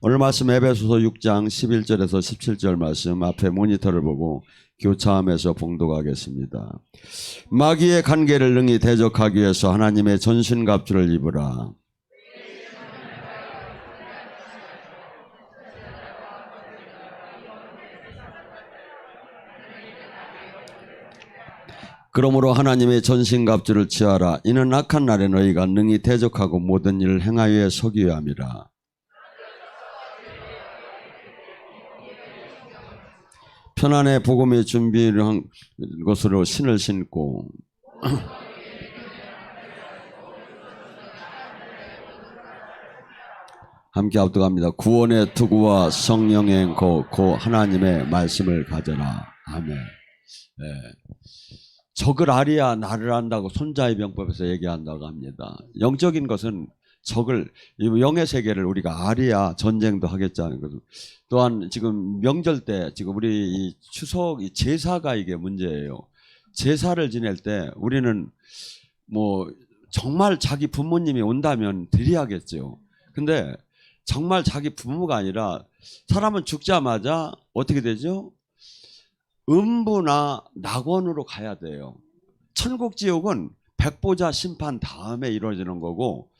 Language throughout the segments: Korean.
오늘 말씀 에베소서 6장 11절에서 17절 말씀 앞에 모니터를 보고 교차하면서 봉독하겠습니다. 마귀의 관계를 능히 대적하기 위해서 하나님의 전신갑주를 입으라. 그러므로 하나님의 전신갑주를 취하라. 이는 악한 날에 너희가 능히 대적하고 모든 일을 행하여 서기 위함이라. 편안의 복음이 준비한 것으로 신을 신고 함께 합독합니다. 구원의 투구와 성령의 앵커 고 하나님의 말씀을 가져라. 아멘. 네. 적을 알아야 나를 안다고 손자의 병법에서 얘기한다고 합니다. 영적인 것은 적을, 영의 세계를 우리가 알아야 전쟁도 하겠다는 거죠. 또한 지금 명절 때 지금 우리 이 추석 이 제사가 이게 문제예요. 제사를 지낼 때 우리는 뭐 정말 자기 부모님이 온다면 드려야겠죠. 근데 정말 자기 부모가 아니라 사람은 죽자마자 어떻게 되죠? 음부나 낙원으로 가야 돼요. 천국 지옥은 백보자 심판 다음에 이루어지는 거고,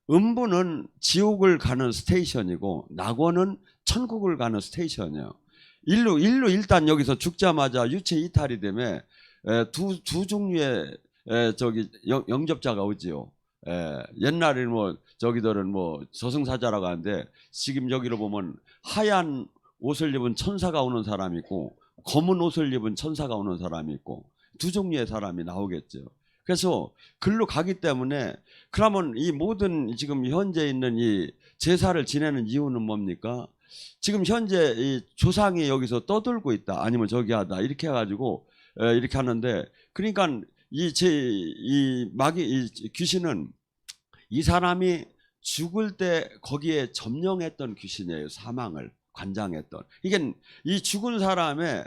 음부는 지옥을 가는 스테이션이고 낙원은 천국을 가는 스테이션이에요. 인류 일단 여기서 죽자마자 유체 이탈이 되면 두 종류의 영접자가 오지요. 옛날에는 뭐 저기들은 뭐 저승사자라고 하는데 지금 여기로 보면 하얀 옷을 입은 천사가 오는 사람이 있고 검은 옷을 입은 천사가 오는 사람이 있고 두 종류의 사람이 나오겠죠. 그래서 글로 가기 때문에 그러면 이 모든 지금 현재 있는 이 제사를 지내는 이유는 뭡니까? 지금 현재 이 조상이 여기서 떠들고 있다 아니면 저기 하다 이렇게 해가지고 이렇게 하는데, 그러니까 이 마귀 이 귀신은 이 사람이 죽을 때 거기에 점령했던 귀신이에요. 사망을 관장했던. 이게 이 죽은 사람의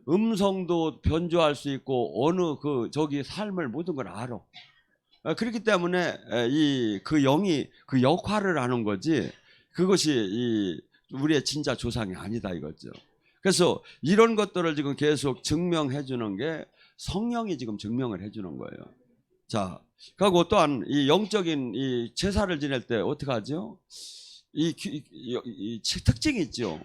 음성도 변조할 수 있고 어느 저기 삶을 모든 걸 알아. 그렇기 때문에 그 영이 그 역할을 하는 거지 그것이 우리의 진짜 조상이 아니다 이거죠. 그래서 이런 것들을 지금 계속 증명해 주는 게 성령이 지금 증명을 해 주는 거예요. 자, 그리고 또한 이 영적인 이 제사를 지낼 때 어떻게 하죠? 이 특징이 있죠.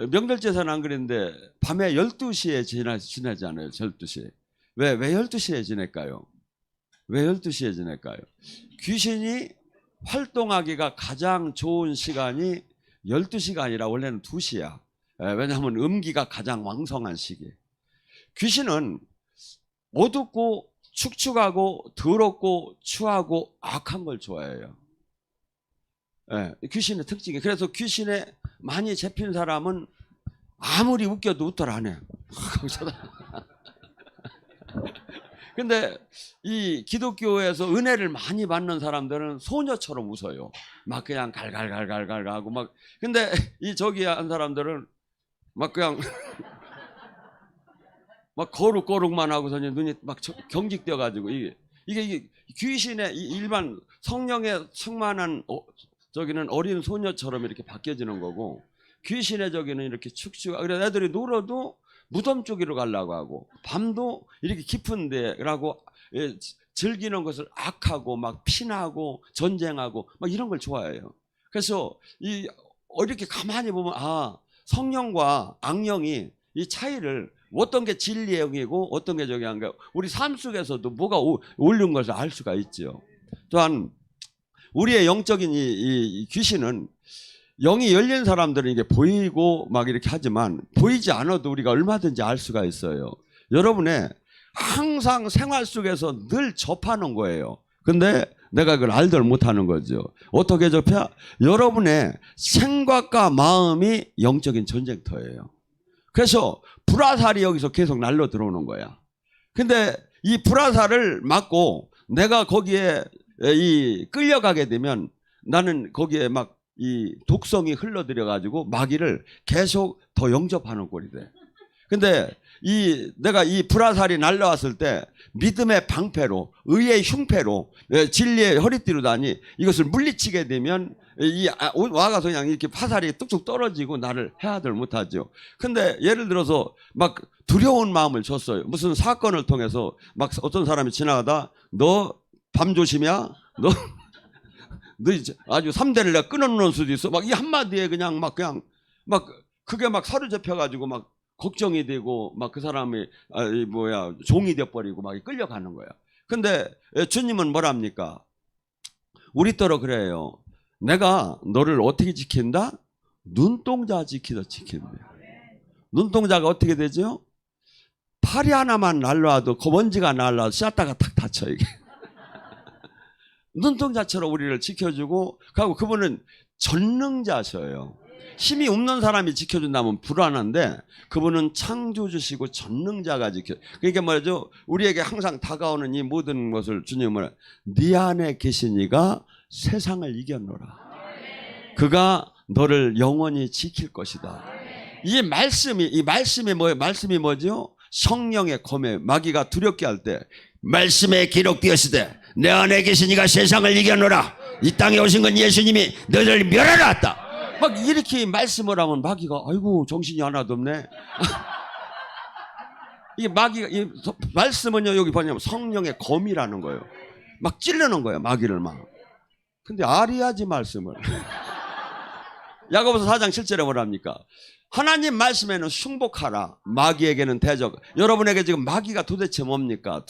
명절 제사는 안 그랬는데 밤에 12시에 지내잖아요. 12시에. 왜 12시에 지낼까요? 왜 12시에 지낼까요? 귀신이 활동하기가 가장 좋은 시간이 12시가 아니라 원래는 2시야. 왜냐하면 음기가 가장 왕성한 시기에. 귀신은 어둡고 축축하고 더럽고 추하고 악한 걸 좋아해요. 귀신의 특징이. 그래서 귀신에 많이 잡힌 사람은 아무리 웃겨도 웃돌 안 해. 근데 이 기독교에서 은혜를 많이 받는 사람들은 소녀처럼 웃어요. 막 그냥 갈갈갈갈갈 하고 막. 근데 이 저기 한 사람들은 막 그냥 막 거룩거룩만 하고서 눈이 막 경직되어 가지고 이게 귀신의 일반 성령의 충만한 저기는 어린 소녀처럼 이렇게 바뀌어지는 거고, 귀신의 저기는 이렇게 축축. 그래서 애들이 놀아도 무덤 쪽으로 가려고 하고 밤도 이렇게 깊은 데라고 즐기는 것을 악하고 막 피나고 전쟁하고 막 이런 걸 좋아해요. 그래서 이렇게 가만히 보면 성령과 악령이 이 차이를, 어떤 게 진리의 영이고 어떤 게 저기 한가, 우리 삶 속에서도 뭐가 옳은 것을 알 수가 있죠. 또한 우리의 영적인 이 귀신은 영이 열린 사람들은 이게 보이고 막 이렇게 하지만 보이지 않아도 우리가 얼마든지 알 수가 있어요. 여러분의 항상 생활 속에서 늘 접하는 거예요. 근데 내가 그걸 알들 못하는 거죠. 어떻게 접해? 여러분의 생각과 마음이 영적인 전쟁터예요. 그래서 불화살이 여기서 계속 날려 들어오는 거야. 근데 이 불화살을 맞고 내가 거기에 끌려가게 되면 나는 거기에 막 이 독성이 흘러들여 가지고 마귀를 계속 더 영접하는 꼴이 돼. 근데 내가 이 불화살이 날라왔을 때 믿음의 방패로, 의의 흉패로, 진리의 허리띠로 다니 이것을 물리치게 되면 와가서 그냥 이렇게 화살이 뚝뚝 떨어지고 나를 해하들 못하죠. 근데 예를 들어서 막 두려운 마음을 줬어요. 무슨 사건을 통해서 막 어떤 사람이 지나가다 너 밤조심이야? 너 이제 아주 3대를 내가 끊어놓을 수도 있어. 막 이 한마디에 그냥 그게 막 사로잡혀가지고 막 걱정이 되고 막 그 사람이 종이 돼버리고 막 끌려가는 거야. 근데 주님은 뭐랍니까? 우리더러 그래요. 내가 너를 어떻게 지킨다? 눈동자 지키듯 지킨대. 눈동자가 어떻게 되죠? 팔이 하나만 날라와도 먼지가 날라와도 샷다가 탁 다쳐 이게. 눈동자처럼 우리를 지켜주고 그리고 그분은 전능자셔요. 힘이 없는 사람이 지켜준다면 불안한데 그분은 창조주시고 전능자가 지켜. 그러니까 말이죠. 우리에게 항상 다가오는 이 모든 것을 주님은 네 안에 계신 이가 세상을 이겨노라. 그가 너를 영원히 지킬 것이다. 이 말씀이 뭐예요? 말씀이 뭐죠? 성령의 검에 마귀가 두렵게 할 때 말씀에 기록되었으되 내 안에 계신 이가 세상을 이겨노라. 이 땅에 오신 건 예수님이 너를 멸하러 왔다. 막 이렇게 말씀을 하면 마귀가 아이고 정신이 하나도 없네. 이 말씀은요 여기 뭐냐면 성령의 검이라는 거예요. 막 찌르는 거예요 마귀를 막. 근데 아리하지 말씀을. 야고보서 4장 7절에 뭐랍니까? 하나님 말씀에는 숭복하라. 마귀에게는 대적. 여러분에게 지금 마귀가 도대체 뭡니까?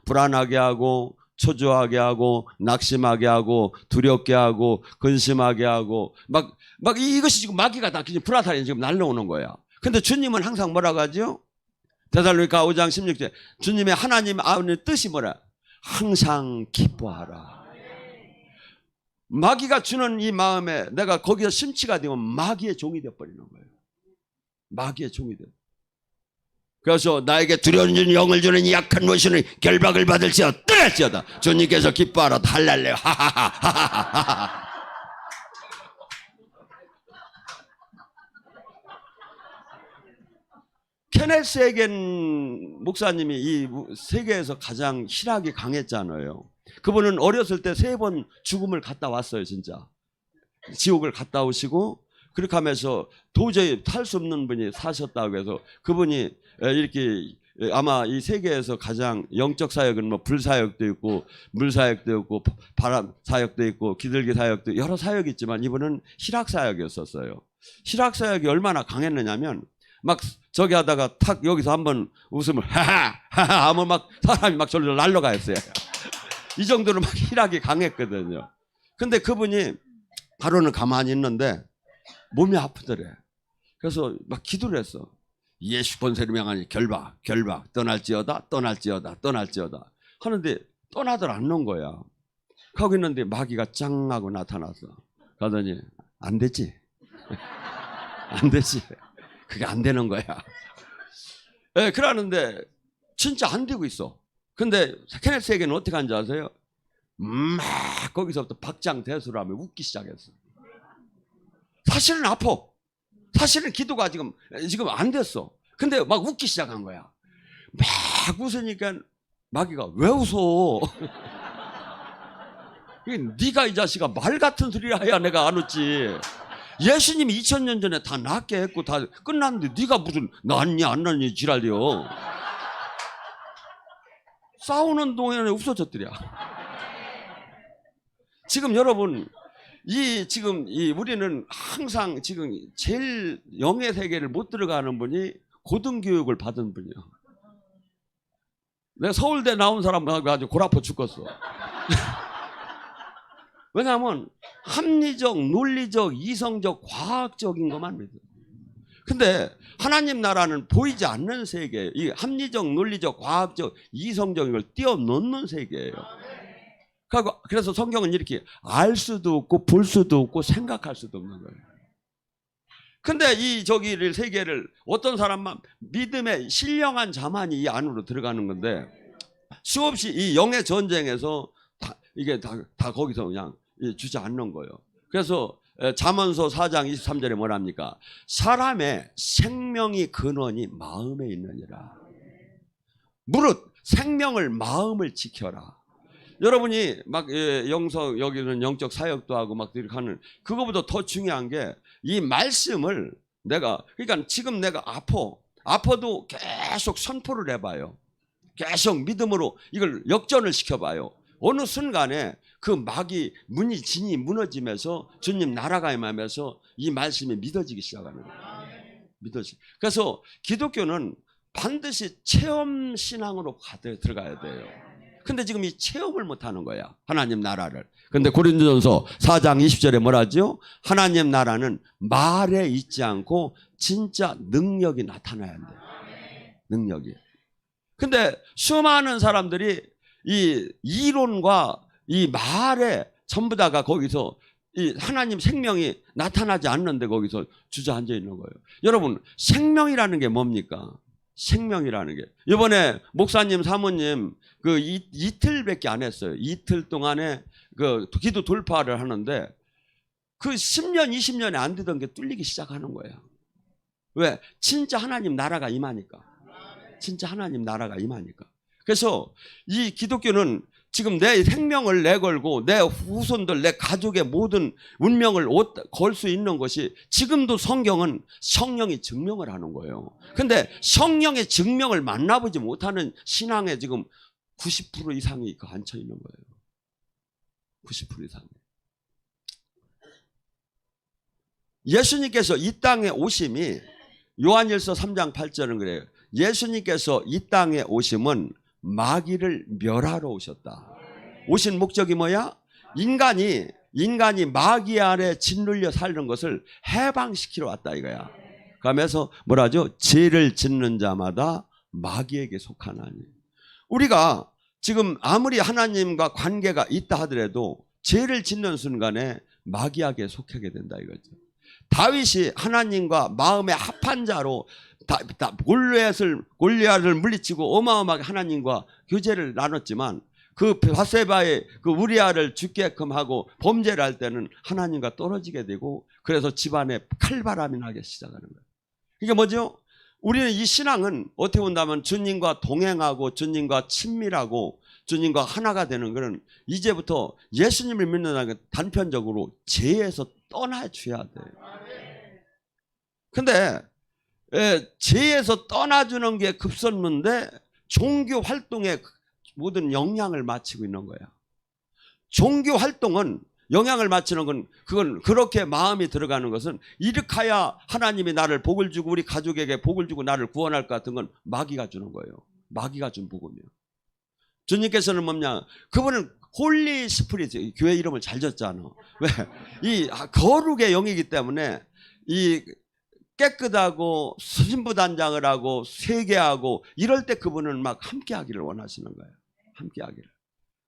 불안하게 하고 초조하게 하고 낙심하게 하고 두렵게 하고 근심하게 하고 막 이것이 지금 마귀가 다 불화살이 지금 날라오는 거야. 근데 주님은 항상 뭐라고 하죠? 데살로니가 5장 16절 주님의 하나님 아버지의 뜻이 뭐라? 항상 기뻐하라. 마귀가 주는 이 마음에 내가 거기서 심취가 되면 마귀의 종이 되어버리는 거예요. 마귀의 종이 돼. 그래서 나에게 두려운 영을 주는 이 약한 모신을 결박을 받을지어다 떠날지어다. 주님께서 기뻐하라 할랄레 하하하하하하. 케네스 에겐 목사님이 이 세계에서 가장 희락이 강했잖아요. 그분은 어렸을 때 3번 죽음을 갔다 왔어요. 진짜 지옥을 갔다 오시고 그렇게 하면서 도저히 탈 수 없는 분이 사셨다고 해서 그분이 이렇게 아마 이 세계에서 가장 영적 사역은 뭐 불사역도 있고 물사역도 있고 바람 사역도 있고 기들기 사역도 여러 사역이 있지만 이분은 희락 사역이었었어요. 희락 사역이 얼마나 강했느냐면 막 저기 하다가 탁 여기서 한번 웃음을 하하 하면 막 사람이 막 저리로 날아가 있어요. 이 정도로 막 희락이 강했거든요. 근데 그분이 하루는 가만히 있는데 몸이 아프더래. 그래서 막 기도를 했어. 예수 권세를 명하니 결박 떠날지어다 하는데 떠나들 않는 거야. 하고 있는데 마귀가 짱 하고 나타났어. 가더니 안 되지. 안 되지. 그게 안 되는 거야. 네, 그러는데 진짜 안 되고 있어. 근데 케네스에게는 어떻게 하는지 아세요? 막 거기서부터 박장대소를 하며 웃기 시작했어. 사실은 아파. 사실은 기도가 지금 안 됐어. 근데 막 웃기 시작한 거야. 막 웃으니까 마귀가 왜 웃어? 네가 이 자식아 말 같은 소리를 해야 내가 안 웃지. 예수님이 2000년 전에 다 낫게 했고 다 끝났는데 네가 무슨 낫니 안 낫니 지랄이요. 싸우는 동안에 웃어졌더랴. 지금 여러분 우리는 항상 지금 제일 영의 세계를 못 들어가는 분이 고등교육을 받은 분이요. 내가 서울대 나온 사람하고 아주 골 아파 죽겠어. 왜냐하면 합리적, 논리적, 이성적, 과학적인 것만 믿어요. 근데 하나님 나라는 보이지 않는 세계예요. 이 합리적, 논리적, 과학적, 이성적인 걸 뛰어넘는 세계예요. 그래서 성경은 이렇게 알 수도 없고 볼 수도 없고 생각할 수도 없는 거예요. 근데 이 세계를 어떤 사람만 믿음의 신령한 자만이 이 안으로 들어가는 건데 수없이 이 영의 전쟁에서 이게 다 거기서 그냥 주저앉는 거예요. 그래서 잠언서 4장 23절에 뭐랍니까? 사람의 생명이 근원이 마음에 있느니라. 무릇 생명을 마음을 지켜라. 여러분이 막 영성 여기는 영적 사역도 하고 막 이렇게 하는 그거보다 더 중요한 게 이 말씀을 내가 그러니까 지금 내가 아파도 계속 선포를 해봐요. 계속 믿음으로 이걸 역전을 시켜봐요. 어느 순간에 그 마귀 진이 무너지면서 주님 나라가 임하면서 이 말씀이 믿어지기 시작하는 거예요. 그래서 기독교는 반드시 체험 신앙으로 들어가야 돼요. 근데 지금 이 체험을 못하는 거야. 하나님 나라를. 근데 고린도전서 4장 20절에 뭐라죠? 하나님 나라는 말에 있지 않고 진짜 능력이 나타나야 한대요. 능력이. 근데 수많은 사람들이 이 이론과 이 말에 전부 다가 거기서 이 하나님 생명이 나타나지 않는데 거기서 주저앉아 있는 거예요. 여러분 생명이라는 게 뭡니까? 생명이라는 게 이번에 목사님 사모님 그 이틀밖에 안 했어요. 이틀 동안에 그 기도 돌파를 하는데 그 10년 20년에 안 되던 게 뚫리기 시작하는 거예요. 왜? 진짜 하나님 나라가 임하니까. 진짜 하나님 나라가 임하니까. 그래서 이 기독교는 지금 내 생명을 내걸고 내 후손들 내 가족의 모든 운명을 걸 수 있는 것이 지금도 성경은 성령이 증명을 하는 거예요. 근데 성령의 증명을 만나보지 못하는 신앙에 지금 90% 이상이 갇혀 있는 거예요. 90% 이상이. 예수님께서 이 땅에 오심이 요한일서 3장 8절은 그래요. 예수님께서 이 땅에 오심은 마귀를 멸하러 오셨다. 오신 목적이 뭐야? 인간이 마귀 아래 짓눌려 살는 것을 해방시키러 왔다 이거야. 그러면서 뭐라죠? 죄를 짓는 자마다 마귀에게 속하나니. 우리가 지금 아무리 하나님과 관계가 있다 하더라도 죄를 짓는 순간에 마귀에게 속하게 된다 이거죠. 다윗이 하나님과 마음의 합한 자로 골리앗을 물리치고 어마어마하게 하나님과 교제를 나눴지만 그 바세바의 그 우리아를 죽게끔 하고 범죄를 할 때는 하나님과 떨어지게 되고 그래서 집안에 칼바람이 나기 시작하는 거예요. 이게 뭐죠? 우리는 이 신앙은 어떻게 본다면 주님과 동행하고 주님과 친밀하고 주님과 하나가 되는 것은 이제부터 예수님을 믿는다는 게 단편적으로 죄에서 떠나줘야 돼요. 근데 죄에서 떠나주는 게 급선무인데 종교 활동에 모든 영향을 마치고 있는 거야. 종교 활동은 영향을 마치는 그건 그렇게 마음이 들어가는 것은 이렇게야 하나님이 나를 복을 주고 우리 가족에게 복을 주고 나를 구원할 것 같은 건 마귀가 주는 거예요. 마귀가 준 복음이에요. 주님께서는 뭐냐? 그분은 홀리 스피릿, 교회 이름을 잘 졌잖아. 왜? 이 거룩의 영이기 때문에 이 깨끗하고 신부단장을 하고 세계하고 이럴 때 그분은 막 함께 하기를 원하시는 거예요. 함께 하기를.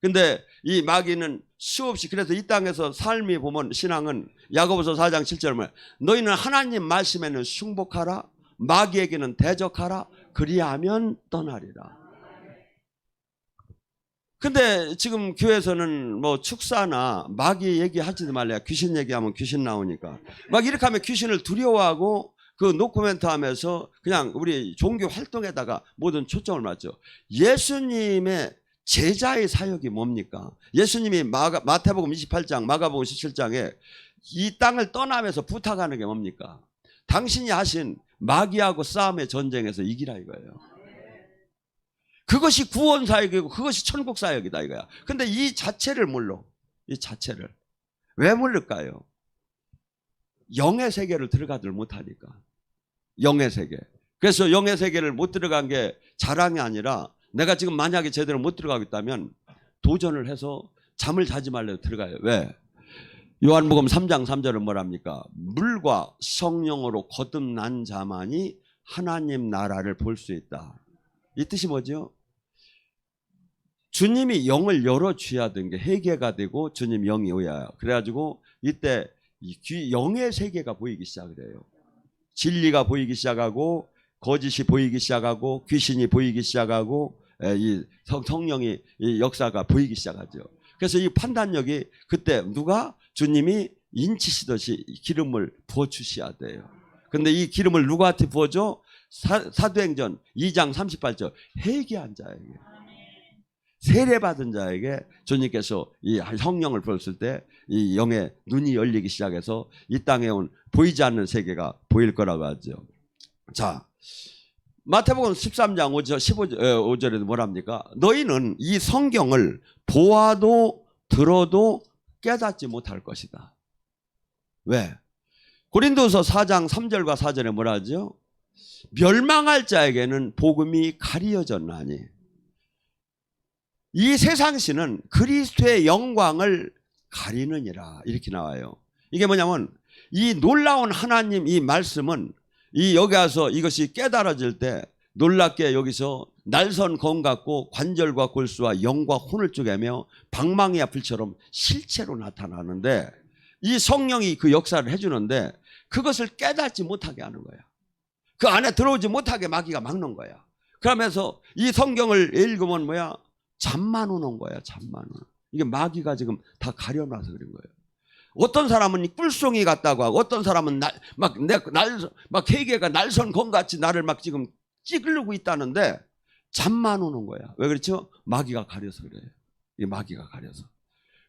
근데 이 마귀는 수없이 그래서 이 땅에서 삶이 보면 신앙은 야고보서 4장 7절에 뭐야? 너희는 하나님 말씀에는 숭복하라 마귀에게는 대적하라 그리하면 떠나리라. 근데 지금 교회에서는 뭐 축사나 마귀 얘기하지도 말래요. 귀신 얘기하면 귀신 나오니까 막 이렇게 하면 귀신을 두려워하고 그 노코멘트 하면서 그냥 우리 종교 활동에다가 모든 초점을 맞죠. 예수님의 제자의 사역이 뭡니까? 예수님이 마태복음 28장 마가복음 17장에 이 땅을 떠나면서 부탁하는 게 뭡니까? 당신이 하신 마귀하고 싸움의 전쟁에서 이기라 이거예요. 그것이 구원 사역이고 그것이 천국 사역이다 이거야. 근데 이 자체를 몰라. 이 자체를. 왜 모를까요? 영의 세계를 들어가들 못하니까. 영의 세계. 그래서 영의 세계를 못 들어간 게 자랑이 아니라 내가 지금 만약에 제대로 못 들어가고 있다면 도전을 해서 잠을 자지 말래도 들어가요. 왜? 요한복음 3장 3절은 뭐랍니까? 물과 성령으로 거듭난 자만이 하나님 나라를 볼 수 있다. 이 뜻이 뭐죠? 주님이 영을 열어줘야 되는 게 회개가 되고 주님 영이 오야. 그래가지고 이때 영의 세계가 보이기 시작을 해요. 진리가 보이기 시작하고 거짓이 보이기 시작하고 귀신이 보이기 시작하고 이 성령이 이 역사가 보이기 시작하죠. 그래서 이 판단력이 그때 누가 주님이 인치시듯이 기름을 부어주셔야 돼요. 근데 이 기름을 누구한테 부어줘? 사도행전 2장 38절 회개한 자에게, 세례받은 자에게 주님께서 이 성령을 부었을 때 이 영의 눈이 열리기 시작해서 이 땅에 온 보이지 않는 세계가 보일 거라고 하죠. 자, 마태복음 13장 15절에도 뭐랍니까? 너희는 이 성경을 보아도 들어도 깨닫지 못할 것이다. 왜? 고린도서 4장 3절과 4절에 뭐라 하죠? 멸망할 자에게는 복음이 가리어졌나니 이 세상신은 그리스도의 영광을 가리느니라, 이렇게 나와요. 이게 뭐냐면 이 놀라운 하나님 이 말씀은 이 여기 와서 이것이 깨달아질 때 놀랍게 여기서 날선 검 같고 관절과 골수와 영과 혼을 쪼개며 방망이와 불처럼 실체로 나타나는데 이 성령이 그 역사를 해주는데 그것을 깨닫지 못하게 하는 거야. 그 안에 들어오지 못하게 마귀가 막는 거야. 그러면서 이 성경을 읽으면 뭐야? 잠만 오는 거야. 잠만 오는. 이게 마귀가 지금 다 가려놔서 그런 거예요. 어떤 사람은 뿔송이 같다고 하고 어떤 사람은 막 회개가 날선 검같이 나를 막 지금 찌르고 있다는데 잠만 오는 거야. 왜 그렇죠? 마귀가 가려서 그래요. 이 마귀가 가려서.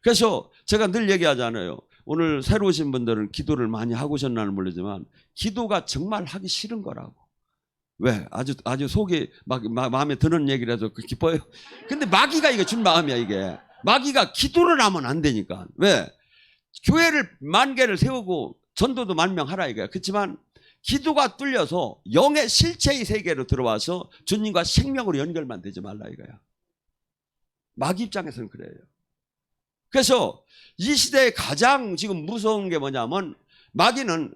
그래서 제가 늘 얘기하잖아요. 오늘 새로 오신 분들은 기도를 많이 하고 오셨나는 모르지만 기도가 정말 하기 싫은 거라고. 왜? 아주 속이 막 마음에 드는 얘기라도 기뻐요. 근데 마귀가 이거 준 마음이야, 이게. 마귀가 기도를 하면 안 되니까. 왜? 교회를 10,000개를 세우고 전도도 10,000명 하라 이거야. 그렇지만 기도가 뚫려서 영의 실체의 세계로 들어와서 주님과 생명으로 연결만 되지 말라 이거야. 마귀 입장에서는 그래요. 그래서 이 시대에 가장 지금 무서운 게 뭐냐면 마귀는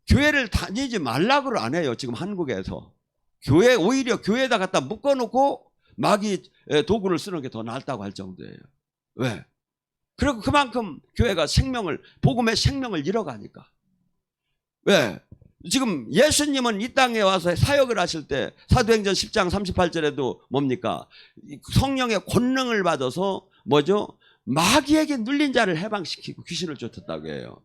교회를 다니지 말라고 안 해요. 지금 한국에서. 오히려 교회에다 갖다 묶어놓고 마귀 도구를 쓰는 게 더 낫다고 할 정도예요. 왜? 그리고 그만큼 교회가 복음의 생명을 잃어가니까. 왜? 지금 예수님은 이 땅에 와서 사역을 하실 때 사도행전 10장 38절에도 뭡니까? 성령의 권능을 받아서 뭐죠? 마귀에게 눌린 자를 해방시키고 귀신을 쫓았다고 해요.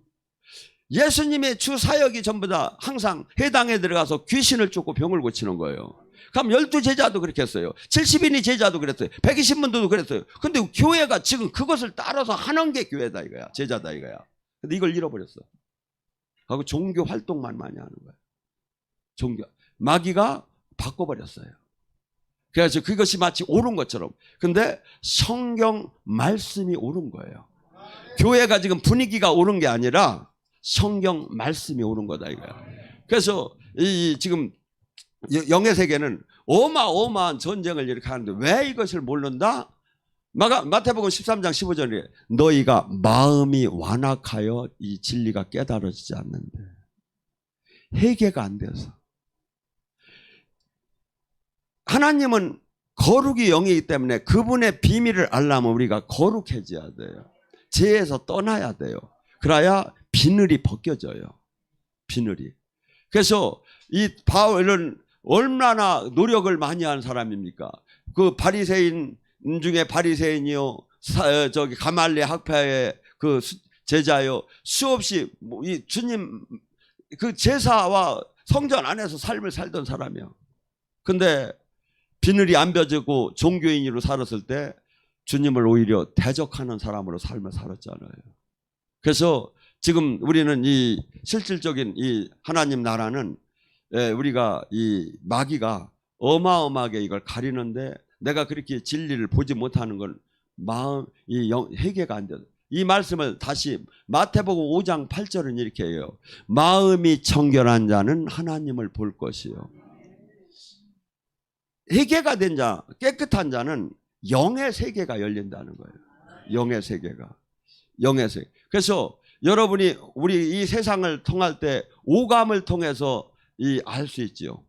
예수님의 주 사역이 전부 다 항상 회당에 들어가서 귀신을 쫓고 병을 고치는 거예요. 그럼 12제자도 그렇게 했어요. 70인이 제자도 그랬어요. 120분도 그랬어요. 근데 교회가 지금 그것을 따라서 하는 게 교회다 이거야. 제자다 이거야. 근데 이걸 잃어버렸어. 하고 종교 활동만 많이 하는 거예요. 마귀가 바꿔버렸어요. 그래서 그것이 마치 옳은 것처럼. 근데 성경 말씀이 옳은 거예요. 교회가 지금 분위기가 옳은 게 아니라 성경 말씀이 옳은 거다 이거야. 그래서 지금 영의 세계는 어마어마한 전쟁을 이렇게 하는데 왜 이것을 모른다? 마태복음 13장 15절에 너희가 마음이 완악하여 이 진리가 깨달아지지 않는데 회개가 안 돼서. 하나님은 거룩이 영이기 때문에 그분의 비밀을 알려면 우리가 거룩해져야 돼요. 죄에서 떠나야 돼요. 그래야 비늘이 벗겨져요. 비늘이. 그래서 이 바울은 얼마나 노력을 많이 한 사람입니까? 그 바리새인 중에 바리새인이요, 가말리 학파의 그 제자요, 수없이 이 주님 그 제사와 성전 안에서 삶을 살던 사람이요. 근데 비늘이 안 벼지고 종교인으로 살았을 때 주님을 오히려 대적하는 사람으로 삶을 살았잖아요. 그래서 지금 우리는 이 실질적인 이 하나님 나라는 우리가 이 마귀가 어마어마하게 이걸 가리는데 내가 그렇게 진리를 보지 못하는 건 회개가 안 돼요. 이 말씀을 다시 마태복음 5장 8절은 이렇게 해요. 마음이 청결한 자는 하나님을 볼 것이요. 회개가 된 자, 깨끗한 자는 영의 세계가 열린다는 거예요. 영의 세계가. 영의 세계. 그래서 여러분이 우리 이 세상을 통할 때 오감을 통해서 알 수 있지요.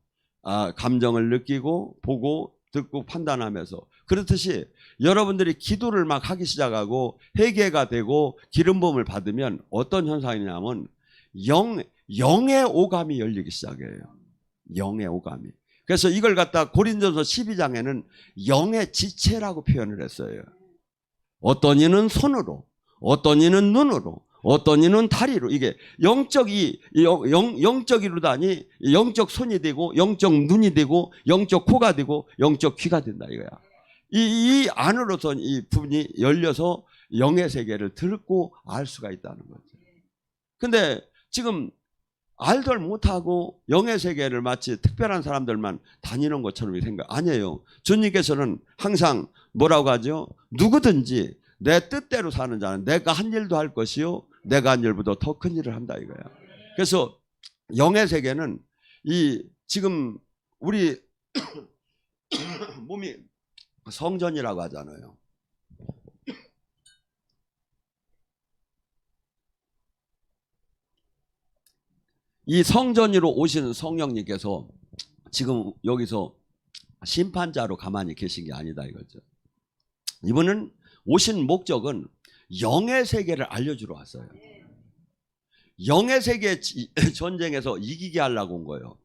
감정을 느끼고 보고 듣고 판단하면서. 그렇듯이 여러분들이 기도를 막 하기 시작하고 회개가 되고 기름 부음을 받으면 어떤 현상이냐면 영의 오감이 열리기 시작해요. 영의 오감이. 그래서 이걸 갖다 고린도서 12장에는 영의 지체라고 표현을 했어요. 어떤 이는 손으로, 어떤 이는 눈으로, 어떤 이는 다리로. 이게 영적 이루다니 영적 손이 되고 영적 눈이 되고 영적 코가 되고 영적 귀가 된다 이거야. 이 안으로서 이 부분이 열려서 영의 세계를 듣고 알 수가 있다는 거죠. 근데 지금 알들 못하고 영의 세계를 마치 특별한 사람들만 다니는 것처럼 생각. 아니에요. 주님께서는 항상 뭐라고 하죠? 누구든지 내 뜻대로 사는 자는 내가 한 일도 할 것이요 내가 한 일보다 더 큰 일을 한다 이거야. 그래서 영의 세계는 이 지금 우리 몸이 성전이라고 하잖아요. 이 성전으로 오신 성령님께서 지금 여기서 심판자로 가만히 계신 게 아니다 이거죠. 이분은 오신 목적은 영의 세계를 알려주러 왔어요. 영의 세계 전쟁에서 이기게 하려고 온 거예요.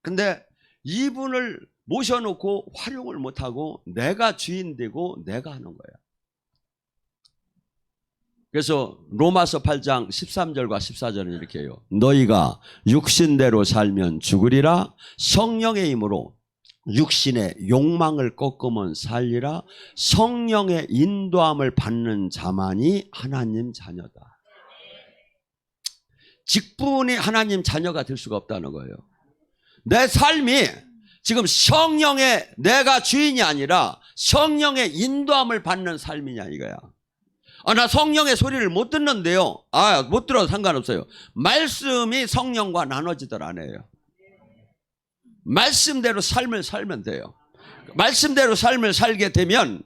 근데 이분을 모셔놓고 활용을 못하고 내가 주인 되고 내가 하는 거야. 그래서 로마서 8장 13절과 14절은 이렇게 해요. 너희가 육신대로 살면 죽으리라. 성령의 힘으로 육신의 욕망을 꺾으면 살리라. 성령의 인도함을 받는 자만이 하나님 자녀다. 직분이 하나님 자녀가 될 수가 없다는 거예요. 내 삶이 지금 성령의 내가 주인이 아니라 성령의 인도함을 받는 삶이냐 이거야. 나 성령의 소리를 못 듣는데요. 못 들어도 상관없어요. 말씀이 성령과 나눠지들 않아요. 말씀대로 삶을 살면 돼요. 말씀대로 삶을 살게 되면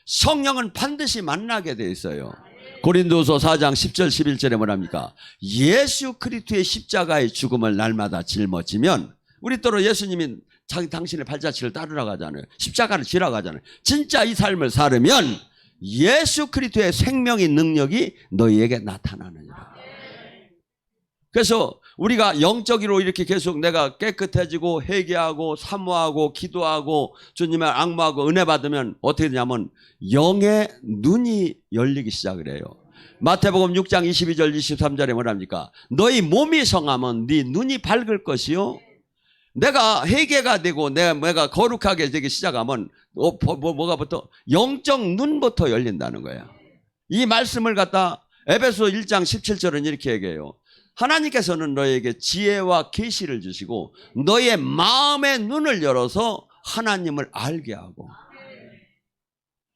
성령은 반드시 만나게 돼 있어요. 고린도서 4장 10절 11절에 뭐랍니까? 예수 그리스도의 십자가의 죽음을 날마다 짊어지면 우리 또로 예수님이 당신의 발자취를 따르라고 하잖아요. 십자가를 지라고 하잖아요. 진짜 이 삶을 살으면 예수 그리스도의 생명의 능력이 너희에게 나타나느니라. 그래서 우리가 영적으로 이렇게 계속 내가 깨끗해지고 회개하고 사모하고 기도하고 주님의 앙모하고 은혜 받으면 어떻게 되냐면 영의 눈이 열리기 시작을 해요. 마태복음 6장 22절 23절에 뭐랍니까? 너희 몸이 성하면 네 눈이 밝을 것이요. 내가 회개가 되고 내가 거룩하게 되기 시작하면 뭐가 부터 영적 눈부터 열린다는 거야. 이 말씀을 갖다 에베소 1장 17절은 이렇게 얘기해요. 하나님께서는 너에게 지혜와 계시를 주시고 너의 마음의 눈을 열어서 하나님을 알게 하고.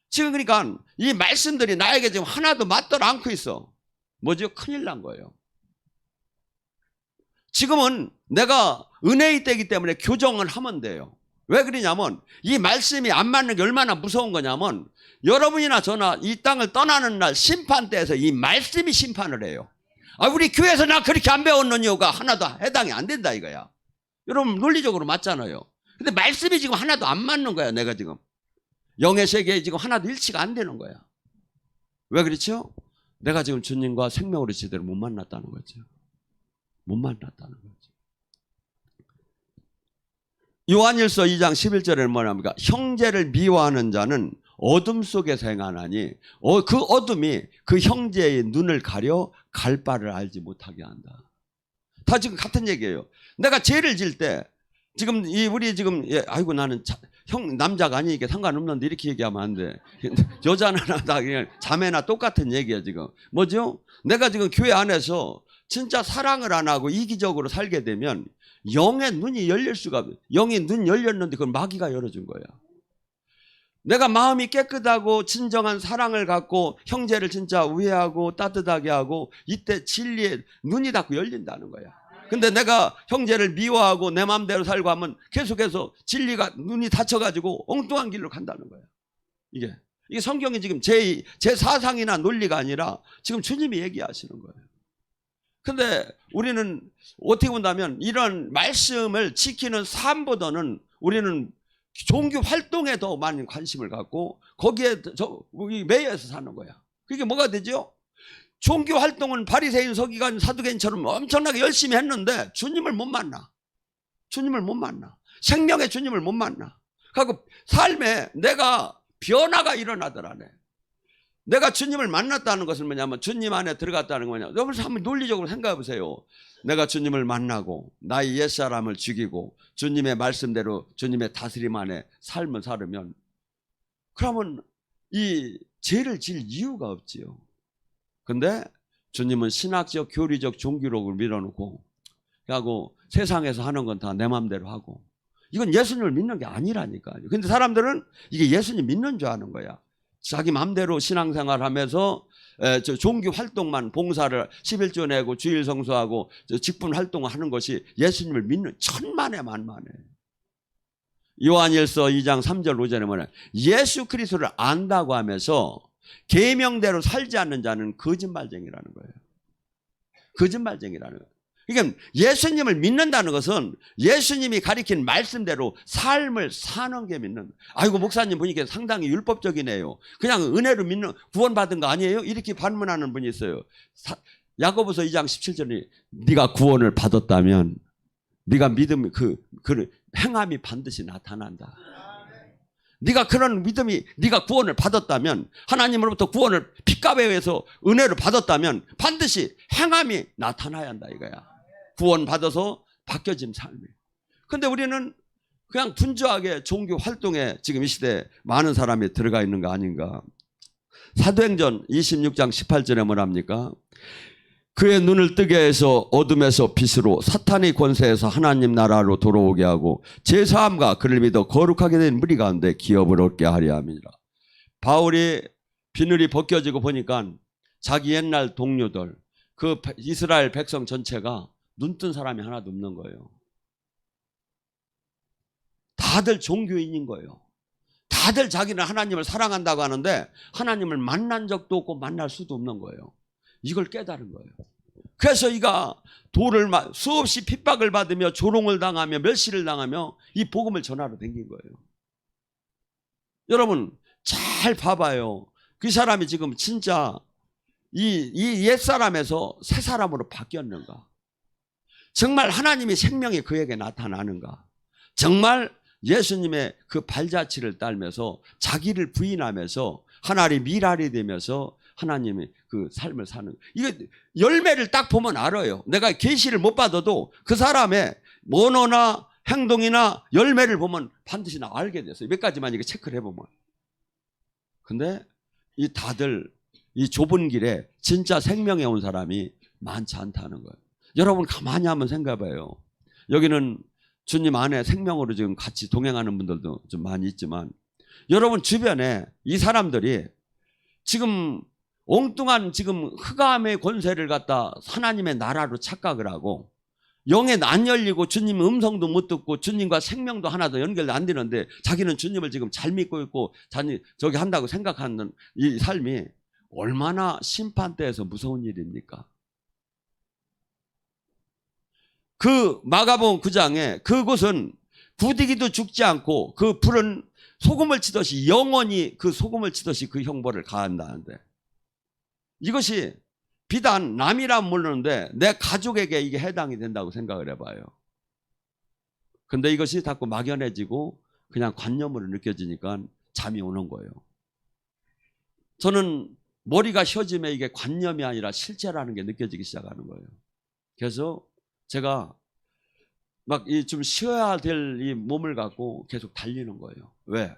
지금 그러니까 이 말씀들이 나에게 지금 하나도 맞더라 않고 있어. 뭐죠? 큰일 난 거예요. 지금은 내가 은혜의 때이기 때문에 교정을 하면 돼요. 왜 그러냐면 이 말씀이 안 맞는 게 얼마나 무서운 거냐면 여러분이나 저나 이 땅을 떠나는 날 심판대에서 이 말씀이 심판을 해요. 우리 교회에서 나 그렇게 안 배웠는 이유가 하나도 해당이 안 된다 이거야. 여러분 논리적으로 맞잖아요. 근데 말씀이 지금 하나도 안 맞는 거야. 내가 지금 영의 세계에 지금 하나도 일치가 안 되는 거야. 왜 그렇죠? 내가 지금 주님과 생명으로 제대로 못 만났다는 거죠. 못 만났다는 거죠. 요한일서 2장 11절에는 뭐랍니까? 형제를 미워하는 자는 어둠 속에서 행하나니 그 어둠이 그 형제의 눈을 가려 갈 바를 알지 못하게 한다. 다 지금 같은 얘기예요. 내가 죄를 질 때 지금 우리 지금 아이고 나는 남자가 아니니까 상관없는데 이렇게 얘기하면 안 돼. 여자나 다 그냥 자매나 똑같은 얘기야 지금. 뭐죠? 내가 지금 교회 안에서 진짜 사랑을 안 하고 이기적으로 살게 되면 영의 눈이 열릴 수가 없어요. 영의 눈 열렸는데 그걸 마귀가 열어준 거야. 내가 마음이 깨끗하고 진정한 사랑을 갖고 형제를 진짜 우애하고 따뜻하게 하고 이때 진리의 눈이 닫고 열린다는 거야. 근데 내가 형제를 미워하고 내 마음대로 살고 하면 계속해서 진리가 눈이 닫혀가지고 엉뚱한 길로 간다는 거야. 이게 성경이 지금 제 사상이나 논리가 아니라 지금 주님이 얘기하시는 거예요. 근데 우리는 어떻게 본다면 이런 말씀을 지키는 삶보다는 우리는 종교 활동에 더 많은 관심을 갖고 거기에 매여서 사는 거야. 그게 뭐가 되죠? 종교 활동은 바리새인, 서기관, 사두개인처럼 엄청나게 열심히 했는데 주님을 못 만나. 주님을 못 만나. 생명의 주님을 못 만나. 그리고 삶에 내가 변화가 일어나더라네. 내가 주님을 만났다는 것은 뭐냐면 주님 안에 들어갔다는 거냐. 여러분 한번 논리적으로 생각해 보세요. 내가 주님을 만나고 나의 옛사람을 죽이고 주님의 말씀대로 주님의 다스림 안에 삶을 살으면, 그러면 이 죄를 질 이유가 없지요. 근데 주님은 신학적, 교리적, 종교력을 밀어놓고 하고 세상에서 하는 건 다 내 마음대로 하고, 이건 예수님을 믿는 게 아니라니까요. 근데 사람들은 이게 예수님 믿는 줄 아는 거야. 자기 마음대로 신앙생활 하면서 종교 활동만, 봉사를 11조 내고 주일 성수하고 직분 활동을 하는 것이 예수님을 믿는, 천만에 만만해. 요한일서 2장 3절 5절에 뭐냐, 예수 그리스도를 안다고 하면서 계명대로 살지 않는 자는 거짓말쟁이라는 거예요. 거짓말쟁이라는 거예요. 그러니까 예수님을 믿는다는 것은 예수님이 가리킨 말씀대로 삶을 사는 게 믿는. 아이고 목사님 보니까 상당히 율법적이네요. 그냥 은혜로 믿는, 구원받은 거 아니에요? 이렇게 반문하는 분이 있어요. 야고보서 2장 17절에 네가 구원을 받았다면 네가 믿음, 그 행함이 반드시 나타난다. 네가 그런 믿음이, 네가 구원을 받았다면, 하나님으로부터 구원을 핏값에 의해서 은혜를 받았다면 반드시 행함이 나타나야 한다 이거야. 구원 받아서 바뀌어진 삶이. 근데 우리는 그냥 분주하게 종교 활동에 지금 이 시대에 많은 사람이 들어가 있는 거 아닌가. 사도행전 26장 18절에 뭐랍니까? 그의 눈을 뜨게 해서 어둠에서 빛으로, 사탄의 권세에서 하나님 나라로 돌아오게 하고 제사함과 그를 믿어 거룩하게 된 무리 가운데 기업을 얻게 하려 함이라. 바울이 비늘이 벗겨지고 보니까 자기 옛날 동료들, 그 이스라엘 백성 전체가 눈뜬 사람이 하나도 없는 거예요. 다들 종교인인 거예요. 다들 자기는 하나님을 사랑한다고 하는데 하나님을 만난 적도 없고 만날 수도 없는 거예요. 이걸 깨달은 거예요. 그래서 이가 돌을 수없이 핍박을 받으며 조롱을 당하며 멸시를 당하며 이 복음을 전하러 다닌 거예요. 여러분 잘 봐봐요. 그 사람이 지금 진짜 이 옛사람에서 새 사람으로 바뀌었는가? 정말 하나님의 생명이 그에게 나타나는가? 정말 예수님의 그 발자취를 따르면서 자기를 부인하면서 하나님 미랄이 되면서 하나님의 그 삶을 사는, 이거 열매를 딱 보면 알아요. 내가 계시를 못 받아도 그 사람의 언어나 행동이나 열매를 보면 반드시 나 알게 됐어요. 몇 가지만 이거 체크를 해보면. 근데 이 다들 이 좁은 길에 진짜 생명에 온 사람이 많지 않다는 거예요. 여러분 가만히 한번 생각해봐요. 여기는 주님 안에 생명으로 지금 같이 동행하는 분들도 좀 많이 있지만, 여러분 주변에 이 사람들이 지금 엉뚱한 지금 흑암의 권세를 갖다 하나님의 나라로 착각을 하고, 영에 안 열리고 주님 음성도 못 듣고 주님과 생명도 하나도 연결 안 되는데 자기는 주님을 지금 잘 믿고 있고 저기 한다고 생각하는 이 삶이 얼마나 심판대에서 무서운 일입니까? 그 마가복음 9장에 그곳은 부디기도 죽지 않고 그 불은 소금을 치듯이 영원히 그 소금을 치듯이 그 형벌을 가한다는데, 이것이 비단 남이란 모르는데 내 가족에게 이게 해당이 된다고 생각을 해봐요. 근데 이것이 자꾸 막연해지고 그냥 관념으로 느껴지니까 잠이 오는 거예요. 저는 머리가 휘어지면 이게 관념이 아니라 실제라는 게 느껴지기 시작하는 거예요. 그래서 제가 막 좀 쉬어야 될 이 몸을 갖고 계속 달리는 거예요. 왜?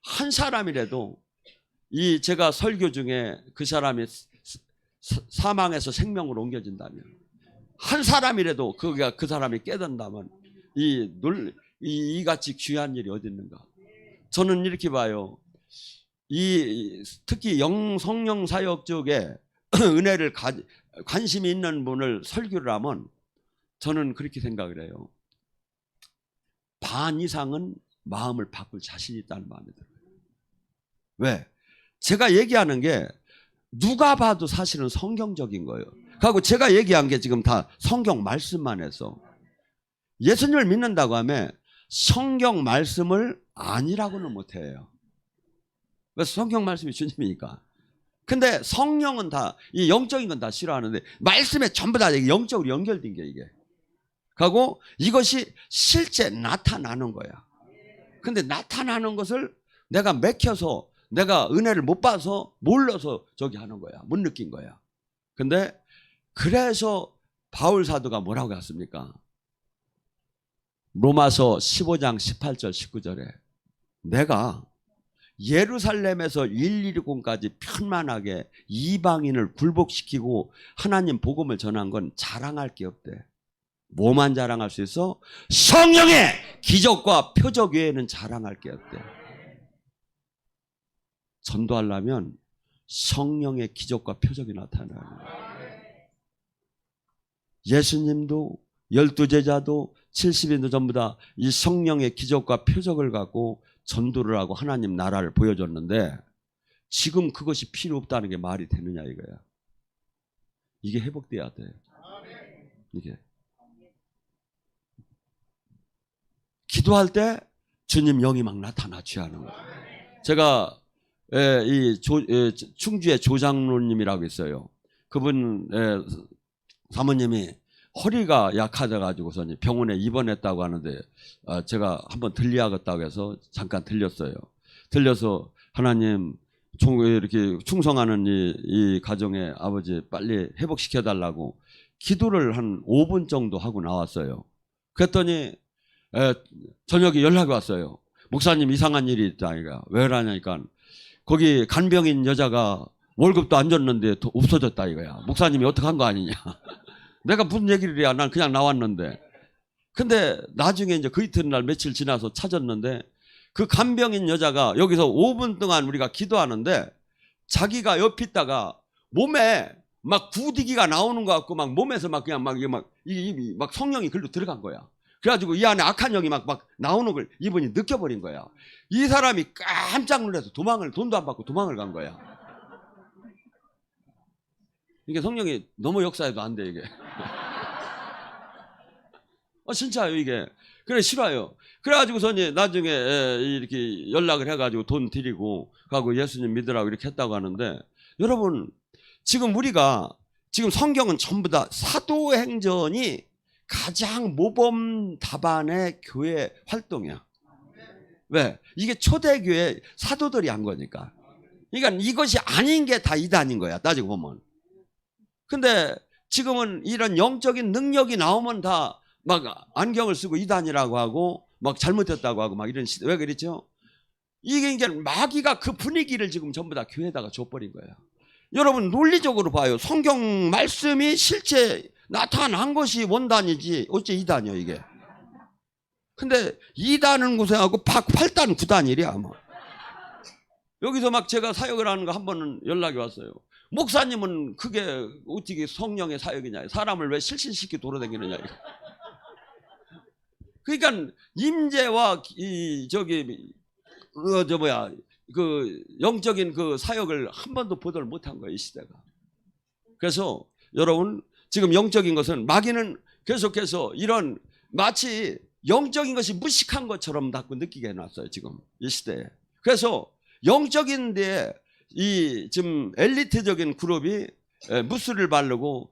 한 사람이라도 이 제가 설교 중에 그 사람이 사망에서 생명으로 옮겨진다면, 한 사람이라도 그 사람이 깨닫는다면 이같이 귀한 일이 어디 있는가? 저는 이렇게 봐요. 특히 성령 사역 쪽에 은혜를 관심이 있는 분을 설교를 하면 저는 그렇게 생각을 해요. 반 이상은 마음을 바꿀 자신이 있다는 마음이 들어요. 왜? 제가 얘기하는 게 누가 봐도 사실은 성경적인 거예요. 그리고 제가 얘기한 게 지금 다 성경 말씀만 해서, 예수님을 믿는다고 하면 성경 말씀을 아니라고는 못해요. 그래서 성경 말씀이 주님이니까. 근데 성령은 다, 이 영적인 건 다 싫어하는데 말씀에 전부 다 영적으로 연결된 게 이게. 그리고 이것이 실제 나타나는 거야. 근데 나타나는 것을 내가 맥혀서 내가 은혜를 못 봐서 몰라서 저기 하는 거야. 못 느낀 거야. 근데 그래서 바울 사도가 뭐라고 했습니까? 로마서 15장 18절 19절에 내가 예루살렘에서 일일이공까지 편만하게 이방인을 굴복시키고 하나님 복음을 전한 건 자랑할 게 없대. 뭐만 자랑할 수 있어? 성령의 기적과 표적 외에는 자랑할 게 없대. 전도하려면 성령의 기적과 표적이 나타나는 거예요. 예수님도 12제자도 70인도 전부 다 이 성령의 기적과 표적을 갖고 전도를 하고 하나님 나라를 보여줬는데 지금 그것이 필요 없다는 게 말이 되느냐 이거야. 이게 회복돼야 돼. 이게 기도할 때 주님 영이 막 나타나 취하는 거예요. 제가 충주의 조장로님이라고 있어요. 그분 사모님이 허리가 약하셔가지고서 병원에 입원했다고 하는데 제가 한번 들려야겠다고 해서 잠깐 들렸어요. 들려서 하나님 이렇게 충성하는 이 가정의 아버지 빨리 회복시켜달라고 기도를 한 5분 정도 하고 나왔어요. 그랬더니 저녁에 연락이 왔어요. 목사님 이상한 일이 있다. 왜 그러냐니까 거기 간병인 여자가 월급도 안 줬는데 없어졌다 이거야. 목사님이 어떻게 한 거 아니냐. 내가 무슨 얘기를 해야 난 그냥 나왔는데. 근데 나중에 이제 그 이튿날 며칠 지나서 찾았는데 그 간병인 여자가 여기서 5분 동안 우리가 기도하는데 자기가 옆에 있다가 몸에 막 구디기가 나오는 것 같고 막 몸에서 막 그냥 막 성령이 글로 들어간 거야. 그래가지고 이 안에 악한 영이 막 나오는 걸 이분이 느껴버린 거야. 이 사람이 깜짝 놀라서 돈도 안 받고 도망을 간 거야. 이게 성령이 너무 역사해도 안 돼, 이게. 진짜요, 이게. 그래, 싫어요. 그래가지고서 이제 나중에 이렇게 연락을 해가지고 돈 드리고 가고 예수님 믿으라고 이렇게 했다고 하는데 여러분, 지금 우리가 지금 성경은 전부 다 사도행전이 가장 모범 답안의 교회 활동이야. 왜? 이게 초대교회 사도들이 한 거니까. 그러니까 이것이 아닌 게 다 이단인 거야, 따지고 보면. 근데 지금은 이런 영적인 능력이 나오면 다 막 안경을 쓰고 이단이라고 하고 막 잘못했다고 하고 막 이런 시대. 왜 그랬죠? 이게 이제 마귀가 그 분위기를 지금 전부 다 교회에다가 줘버린 거예요. 여러분 논리적으로 봐요. 성경 말씀이 실제 나타난 것이 원단이지 어째 이단이요 이게. 근데 2단은 고생하고 8단 9단이랴 뭐. 여기서 막 제가 사역을 하는 거 한 번은 연락이 왔어요. 목사님은 그게 어떻게 성령의 사역이냐. 사람을 왜 실신시키고 돌아다니느냐 이거. 그러니까 임재와 그 영적인 그 사역을 한 번도 보도를 못한 거예요 이 시대가. 그래서 여러분 지금 영적인 것은 마귀는 계속해서 이런 마치 영적인 것이 무식한 것처럼 자꾸 느끼게 해놨어요 지금 이 시대에. 그래서 영적인데 이 지금 엘리트적인 그룹이 무스를 바르고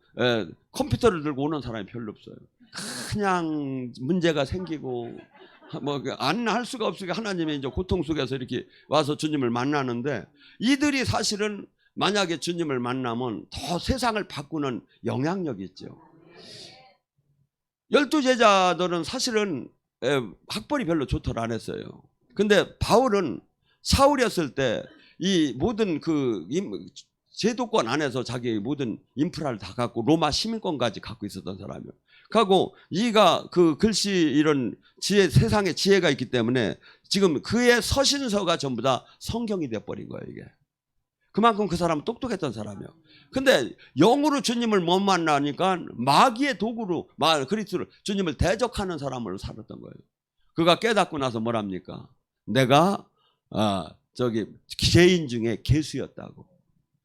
컴퓨터를 들고 오는 사람이 별로 없어요. 그냥 문제가 생기고 뭐 안 할 수가 없으니까 하나님의 이제 고통 속에서 이렇게 와서 주님을 만나는데 이들이 사실은 만약에 주님을 만나면 더 세상을 바꾸는 영향력이 있죠. 12제자들은 사실은 학벌이 별로 좋더라 안 했어요. 근데 바울은 사울이었을 때 이 모든 그 제도권 안에서 자기 모든 인프라를 다 갖고 로마 시민권까지 갖고 있었던 사람이에요. 하고 이가 그 글씨 이런 지혜 세상에 지혜가 있기 때문에 지금 그의 서신서가 전부 다 성경이 되어버린 거예요 이게. 그만큼 그 사람은 똑똑했던 사람이에요. 근데 영으로 주님을 못 만나니까 마귀의 도구로 그리스도를 주님을 대적하는 사람으로 살았던 거예요. 그가 깨닫고 나서 뭐랍니까? 내가 죄인 중에 개수였다고.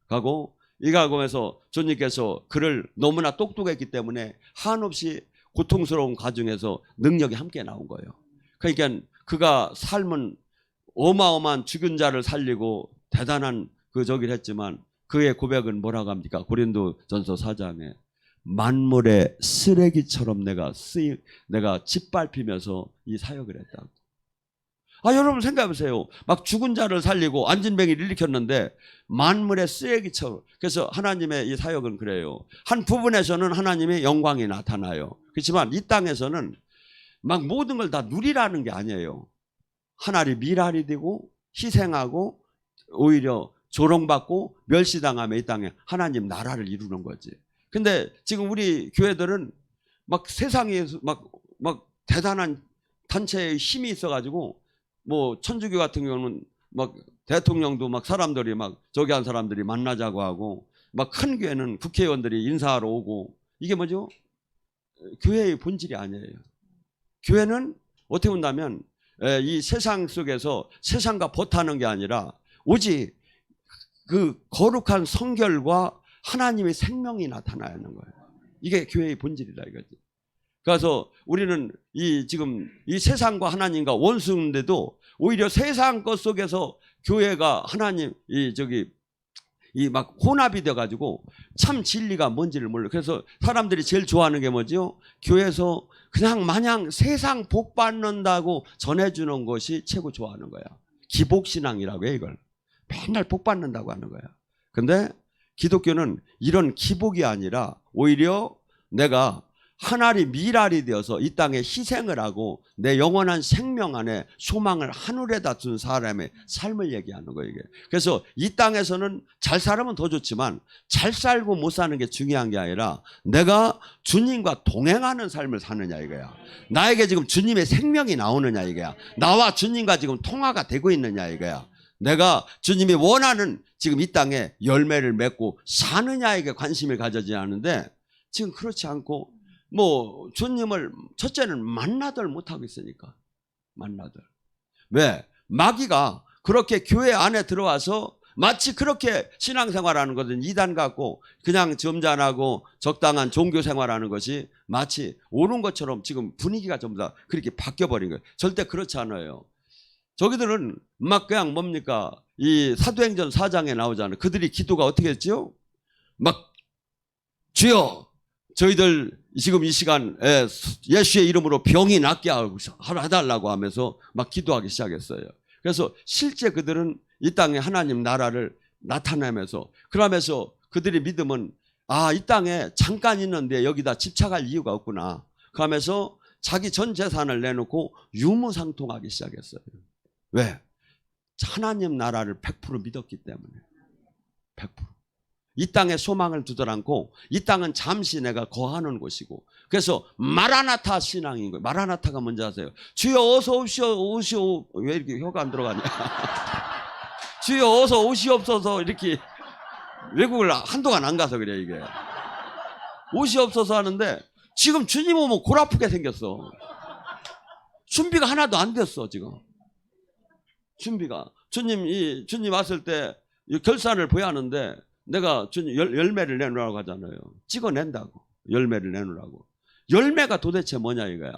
하고 이가공에서 주님께서 그를 너무나 똑똑했기 때문에 한없이 고통스러운 과정에서 능력이 함께 나온 거예요. 그러니까 그가 삶은 어마어마한 죽은 자를 살리고 대단한 저기를 했지만 그의 고백은 뭐라고 합니까? 고린도전서 4장에 만물의 쓰레기처럼 내가 짓밟히면서 이 사역을 했다고. 여러분 생각해 보세요. 막 죽은 자를 살리고 안진뱅이를 일으켰는데 만물의 쓰레기처럼. 그래서 하나님의 이 사역은 그래요. 한 부분에서는 하나님의 영광이 나타나요. 그렇지만 이 땅에서는 막 모든 걸 다 누리라는 게 아니에요. 하나님 미랄이 되고 희생하고 오히려 조롱받고 멸시당하며 이 땅에 하나님 나라를 이루는 거지. 근데 지금 우리 교회들은 막 세상에서 막 대단한 단체의 힘이 있어가지고 뭐 천주교 같은 경우는 막 대통령도 막 사람들이 막 저기 한 사람들이 만나자고 하고 막 큰 교회는 국회의원들이 인사하러 오고 이게 뭐죠? 교회의 본질이 아니에요. 교회는 어떻게 본다면 이 세상 속에서 세상과 버타는 게 아니라 오직 그 거룩한 성결과 하나님의 생명이 나타나야 하는 거예요. 이게 교회의 본질이다 이거지. 그래서 우리는 지금 이 세상과 하나님과 원수인데도 오히려 세상 것 속에서 교회가 하나님 막 혼합이 돼가지고 참 진리가 뭔지를 몰라. 그래서 사람들이 제일 좋아하는 게 뭐죠? 교회에서 그냥 마냥 세상 복 받는다고 전해주는 것이 최고 좋아하는 거야. 기복신앙이라고 해 이걸. 맨날 복 받는다고 하는 거야. 근데 기독교는 이런 기복이 아니라 오히려 내가 하나님 미랄이 되어서 이 땅에 희생을 하고 내 영원한 생명 안에 소망을 하늘에다 둔 사람의 삶을 얘기하는 거예요. 이게. 그래서 이 땅에서는 잘 살면 더 좋지만 잘 살고 못 사는 게 중요한 게 아니라 내가 주님과 동행하는 삶을 사느냐 이거야. 나에게 지금 주님의 생명이 나오느냐 이거야. 나와 주님과 지금 통화가 되고 있느냐 이거야. 내가 주님이 원하는 지금 이 땅에 열매를 맺고 사느냐에게 관심을 가져지 않는데 지금 그렇지 않고 뭐 주님을 첫째는 만나들 못하고 있으니까. 만나들. 왜? 마귀가 그렇게 교회 안에 들어와서 마치 그렇게 신앙생활하는 것은 이단 같고 그냥 점잖하고 적당한 종교생활하는 것이 마치 옳은 것처럼 지금 분위기가 전부 다 그렇게 바뀌어버린 거예요. 절대 그렇지 않아요. 저기들은 막 그냥 뭡니까? 이 사도행전 4장에 나오잖아요. 그들이 기도가 어떻게 했죠? 막 주여 저희들 지금 이 시간 예수의 이름으로 병이 낫게 해달라고 하면서 막 기도하기 시작했어요. 그래서 실제 그들은 이 땅에 하나님 나라를 나타내면서 그러면서 그들의 믿음은 이 땅에 잠깐 있는데 여기다 집착할 이유가 없구나. 그러면서 자기 전 재산을 내놓고 유무상통하기 시작했어요. 왜? 하나님 나라를 100% 믿었기 때문에. 100%. 이 땅에 소망을 두들 않고 이 땅은 잠시 내가 거하는 곳이고 그래서 마라나타 신앙인 거예요. 마라나타가 뭔지 아세요? 주여 어서 오시오. 왜 이렇게 혀가 안 들어가냐. 주여 어서 오시옵소서. 이렇게 외국을 한동안 안 가서 그래 이게. 오시옵소서 하는데 지금 주님 오면 골 아프게 생겼어. 준비가 하나도 안 됐어 지금. 준비가. 주님 왔을 때 결산을 보야 하는데 내가 주님 열매를 내놓으라고 하잖아요. 찍어낸다고. 열매를 내놓으라고. 열매가 도대체 뭐냐 이거야.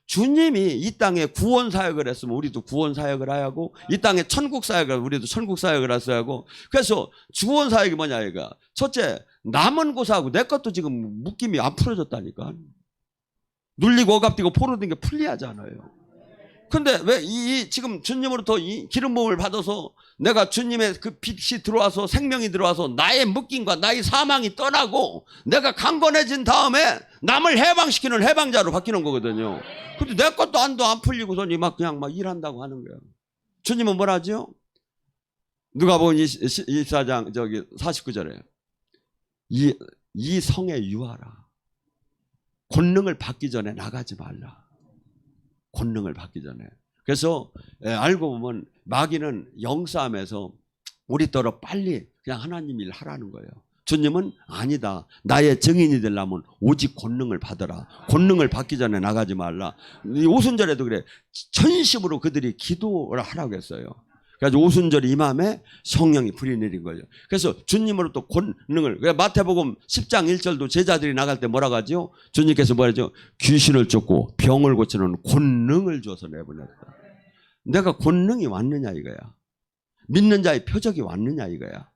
주님이 이 땅에 구원 사역을 했으면 우리도 구원 사역을 해야 하고 이 땅에 천국 사역을 우리도 천국 사역을 했어야 하고 그래서 구원 사역이 뭐냐 이거야. 첫째 남은 고사하고 내 것도 지금 묶임이 안 풀어졌다니까. 눌리고 억압되고 포로된 게 풀리하잖아요. 근데 왜 지금 주님으로부터 이 기름 부음을 받아서 내가 주님의 그 빛이 들어와서 생명이 들어와서 나의 묶임과 나의 사망이 떠나고 내가 강건해진 다음에 남을 해방시키는 해방자로 바뀌는 거거든요. 근데 내 것도 안 풀리고서니 그냥 일한다고 하는 거예요. 주님은 뭐라 하죠? 누가복음 24장 49절에 이 성에 유하라. 권능을 받기 전에 나가지 말라. 권능을 받기 전에. 그래서 알고 보면 마귀는 영싸움에서 우리더러 빨리 그냥 하나님 일 하라는 거예요. 주님은 아니다. 나의 증인이 되려면 오직 권능을 받아라. 권능을 받기 전에 나가지 말라. 오순절에도 그래. 전심으로 그들이 기도를 하라고 했어요. 그래서 오순절 이맘에 성령이 불이 내린 거예요. 그래서 주님으로 또 권능을. 마태복음 10장 1절도 제자들이 나갈 때 뭐라고 하죠? 주님께서 뭐라죠? 귀신을 쫓고 병을 고치는 권능을 줘서 내보냈다. 내가 권능이 왔느냐 이거야. 믿는 자의 표적이 왔느냐 이거야.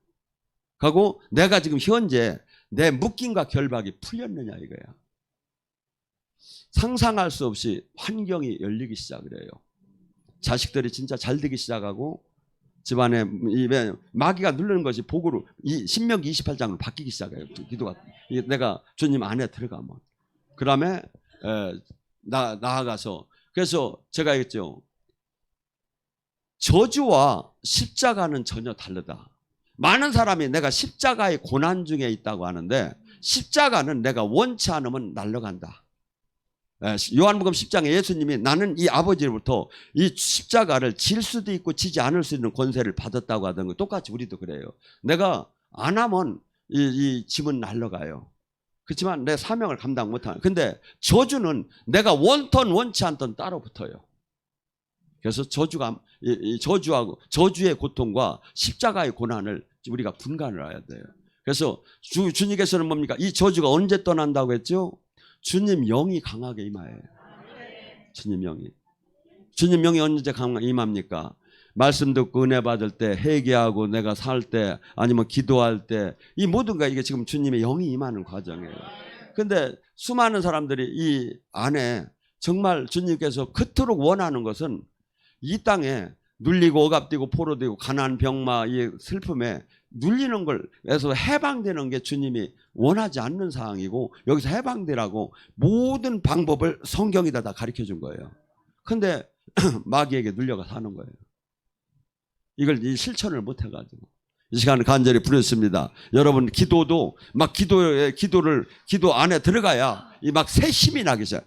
하고 내가 지금 현재 내 묶임과 결박이 풀렸느냐 이거야. 상상할 수 없이 환경이 열리기 시작을 해요. 자식들이 진짜 잘 되기 시작하고 집안에 입에 마귀가 누르는 것이 복으로 이 신명기 28장으로 바뀌기 시작해요. 기도가 내가 주님 안에 들어가면 그다음에 나아가서 그래서 제가 했죠. 저주와 십자가는 전혀 다르다. 많은 사람이 내가 십자가의 고난 중에 있다고 하는데 십자가는 내가 원치 않으면 날아간다. 요한복음 10장에 예수님이 나는 이 아버지로부터 이 십자가를 질 수도 있고 지지 않을 수 있는 권세를 받았다고 하던 거 똑같이 우리도 그래요. 내가 안 하면 이 짐은 날아가요. 그렇지만 내 사명을 감당 못하는. 근데 저주는 내가 원턴 원치 않던 따로 붙어요. 그래서 저주하고 저주의 고통과 십자가의 고난을 우리가 분간을 해야 돼요. 그래서 주님께서는 뭡니까? 이 저주가 언제 떠난다고 했죠? 주님 영이 강하게 임하여요. 주님 영이 언제 강하게 임합니까? 말씀 듣고 은혜 받을 때, 회개하고 내가 살 때, 아니면 기도할 때, 이 모든 거 이게 지금 주님의 영이 임하는 과정이에요. 근데 수많은 사람들이 이 안에 정말 주님께서 그토록 원하는 것은 이 땅에 눌리고 억압되고 포로되고 가난 병마 이 슬픔에 눌리는 걸에서 해방되는 게 주님이 원하지 않는 상황이고 여기서 해방되라고 모든 방법을 성경에다 다 가르쳐 준 거예요. 근데 마귀에게 눌려가 사는 거예요. 이걸 실천을 못 해가지고 이 시간에 간절히 부르셨습니다. 여러분 기도도 막 기도 안에 들어가야 이 막 새 힘이 나기 시작.